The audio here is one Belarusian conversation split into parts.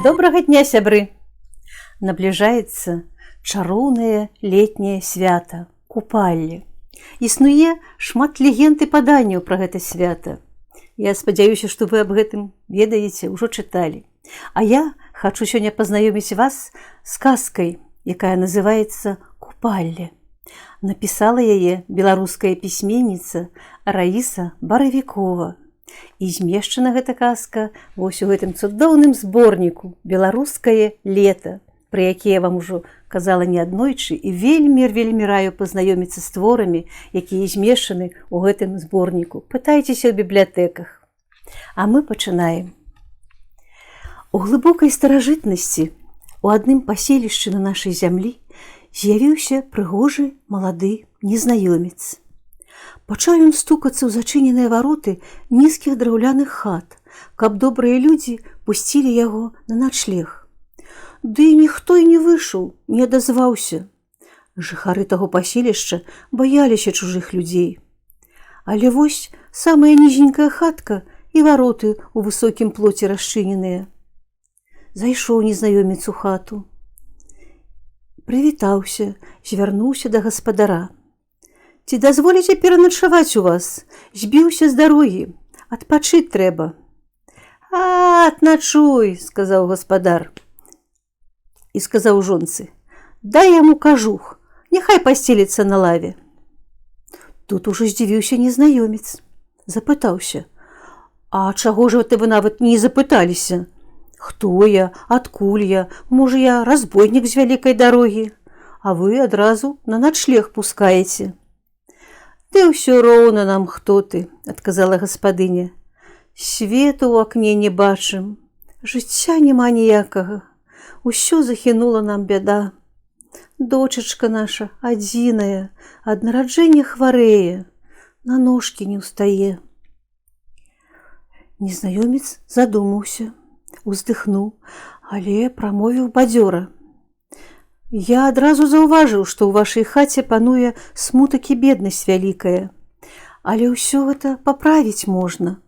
Добрага дня, сябры! Набліжаецца чароўнае летняе свята купалле. Існуе шмат легенд і паданняў пра гэта свята. Я спадзяюся, што вы аб гэтым ведаеце, ужо чыталі. А я хачу сёння пазнаёміць вас з казкай, якая называецца «Купалле». Напісала яе беларуская пісьменніца Раіса Баравікова. І змешчана гэта казка вось у гэтым цудоўным зборніку «Беларускае лета», пра які я вам ужо казала неаднойчы і вельмі раю пазнаёміцца з творамі, якія змешчаны ў гэтым зборніку. Пытайцеся ў бібліятэках. А мы пачынаем. У глыбокай старажытнасці у адным паселішчы на нашай зямлі з'явіўся прыгожы малады незнаёмец. Пачаў ён стукацца ў зачыненыя вароты нізкіх драўляных хат, каб добрыя людзі пусцілі яго на начлег. Ды ніхто і не выйшаў, не адазваўся. Жыхары таго паселішча баяліся чужых людзей. Але вось самая нізенькая хатка і вароты ў высокім плоце расчыненыя. Зайшоў незнаёмец у хату. Прывітаўся, звярнуўся да гаспадара. «Ці дазволіце пераначаваць у вас? Збіўся з дарогі. Адпачыць трэба». «А, адначуй», – сказаў гаспадар. І сказаў жонцы: «Дай яму кажух, няхай пасцеліцца на лаве». Тут ужо здзівіўся незнаёмец. Запытаўся: «А чаго ж вы нават не запыталіся? Хто я, адкуль я, можа, я разбойнік з вялікай дарогі, а вы адразу на начлег пускаеце». «Ды ўсё роўна нам, хто ты», – адказала гаспадыня. «Свету ў акне не бачым, жыцця няма ніякага, усё захінула нам бяда. Дочачка наша адзіная, ад нараджэння хварэе, на ножкі не ўстае». Незнаёмец задумаўся, уздыхнуў, але прамовіў бадзёра: «Я адразу заўважыў, што ў вашай хаце пануе смутак і беднасць вялікая. Але ўсё гэта паправіць можна.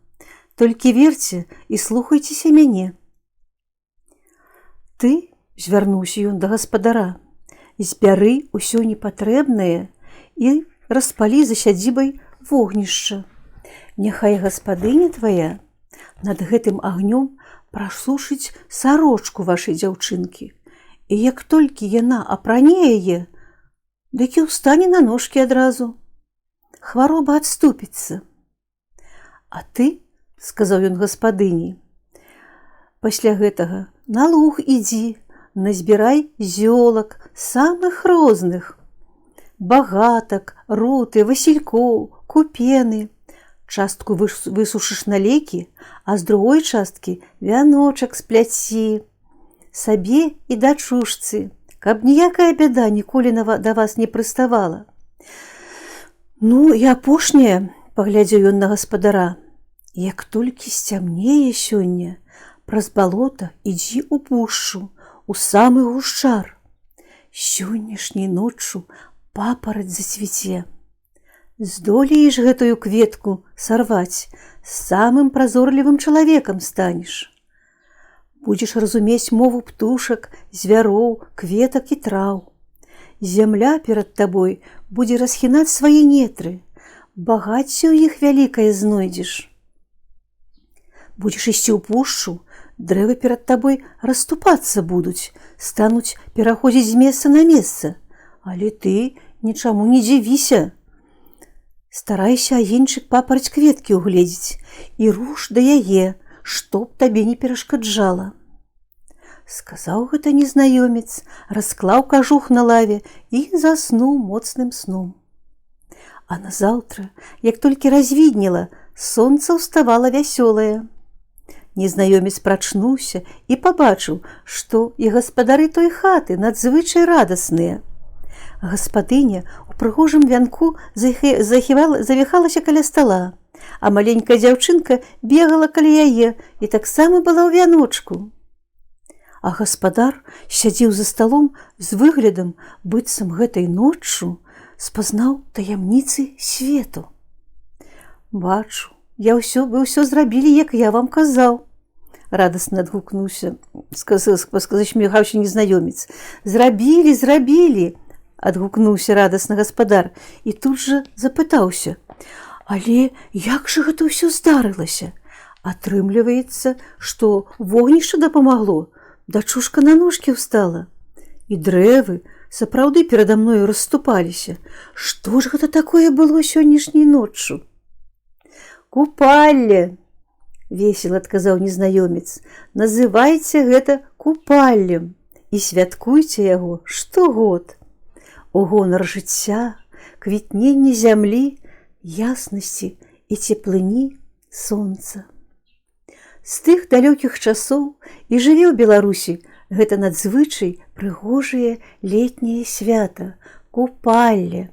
Толькі верце і слухайцеся мяне». «Ты», – звярнуўся ён да гаспадара, – «збяры ўсё непатрэбнае і распалі за сядзібай вогнішча. Няхай гаспадыня твая над гэтым агнём прасушыць сарочку вашай дзяўчынкі. І як толькі яна апране яе, дык і ўстане на ножкі адразу. Хвароба адступіцца. А ты, – сказаў ён гаспадыні, – пасля гэтага на луг ідзі, назбірай зёлак самых розных, багатак, руты, васількоў, купены. Частку высушыш на лекі, а з другой часткі вяночак спляці сабе і дачушцы, каб ніякая бяда ніколі да вас не прыставала. Ну, і апошняе, – паглядзеў ён на гаспадара, – як толькі сцямнее сёння, праз балота ідзі ў пушчу, у самы гушчар. Сённяшняй ноччу папараць зацвіце. Здолееш гэтую кветку сарваць, самым празорлівым чалавекам станеш. Будзеш разумець мову птушак, звяроў, кветак і траў. Зямля перад табой будзе расхінаць свае нетры, багацце ў іх вялікае знойдзеш. Будзеш ісці ў пушчу, дрэвы перад табой расступацца будуць, стануць пераходзіць з месца на месца, але ты нічаму не дзівіся. Старайся агеньчык папараць кветкі ўгледзець і руш да яе, што б табе не перашкаджала». Сказаў гэта незнаёмец, расклаў кажух на лаве і заснуў моцным сном. А назаўтра, як толькі развіднела, сонца ўставала вясёлае. Незнаёмец прачнуўся і пабачыў, што і гаспадары той хаты надзвычай радасныя. Гаспадыня у прыгожым вянку завіхалася каля стала, а маленькая дзяўчынка бегала каля яе і таксама была ў вяночку. А гаспадар сядзеў за сталом з выглядам, быццам гэтай ноччу спазнаў таямніцы свету. «Бачу, вы ўсё зрабілі, як я вам казаў», радасна адгукнуўся, засміхаўся незнаёмец. Зрабілі, зрабілі, адгукнуўся радасна гаспадар і тут жа запытаўся: але як жа гэта ўсё здарылася? Атрымліваецца, што вогнішча дапамагло, дачушка на ножкі ўстала. І дрэвы сапраўды перада мною расступаліся. Што ж гэта такое было сённяшняй ноччу? Купалле, весела адказаў незнаёмец. Называйце гэта купаллем і святкуйце яго штогод. У гонар жыцця, квітнення зямлі, яснасці і цеплыні сонца. З тых далёкіх часоў і жыве ў Беларусі гэта надзвычай прыгожае летняе свята купалле,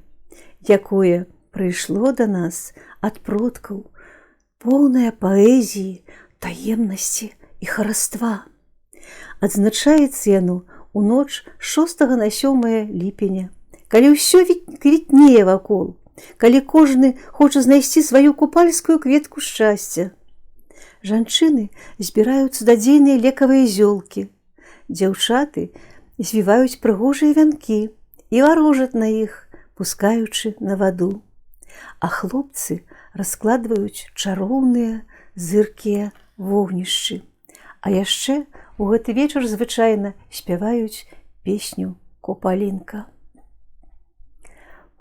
якое прыйшло да нас ад продкаў, поўнае паэзіі, таемнасці і хараства. Адзначаецца яно ў ноч 6 на 7 ліпеня, калі ўсё квітнее вакол, калі кожны хоча знайсці сваю купальскую кветку шчасця. Жанчыны збіраюць цудадзейныя лекавыя зёлкі, дзяўчаты звіваюць прыгожыя вянкі і варожаць на іх, пускаючы на ваду. А хлопцы раскладваюць чароўныя зыркія вогнішчы. А яшчэ у гэты вечар звычайна спяваюць песню «Купалінка».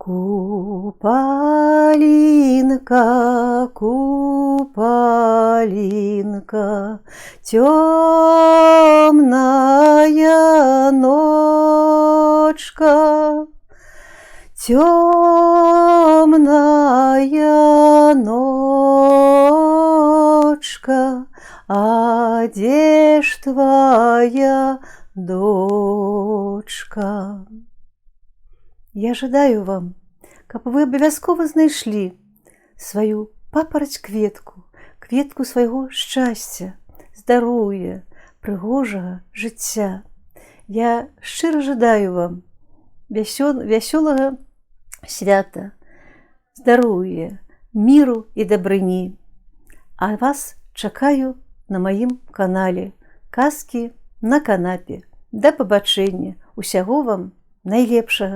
Купалінка, купалінка, тёмная ночка, тёмная ночка, а дзе ж твоя дочка? Я жадаю вам, каб вы абавязкова знайшлі сваю папараць-кветку, кветку свайго шчасця, здароўя, прыгожага жыцця. Я шчыра жадаю вам вясёлага свята, здароўя, міру і дабрыні. А вас чакаю на маім канале «Казкі на канапе». Да пабачэння, усяго вам найлепшага.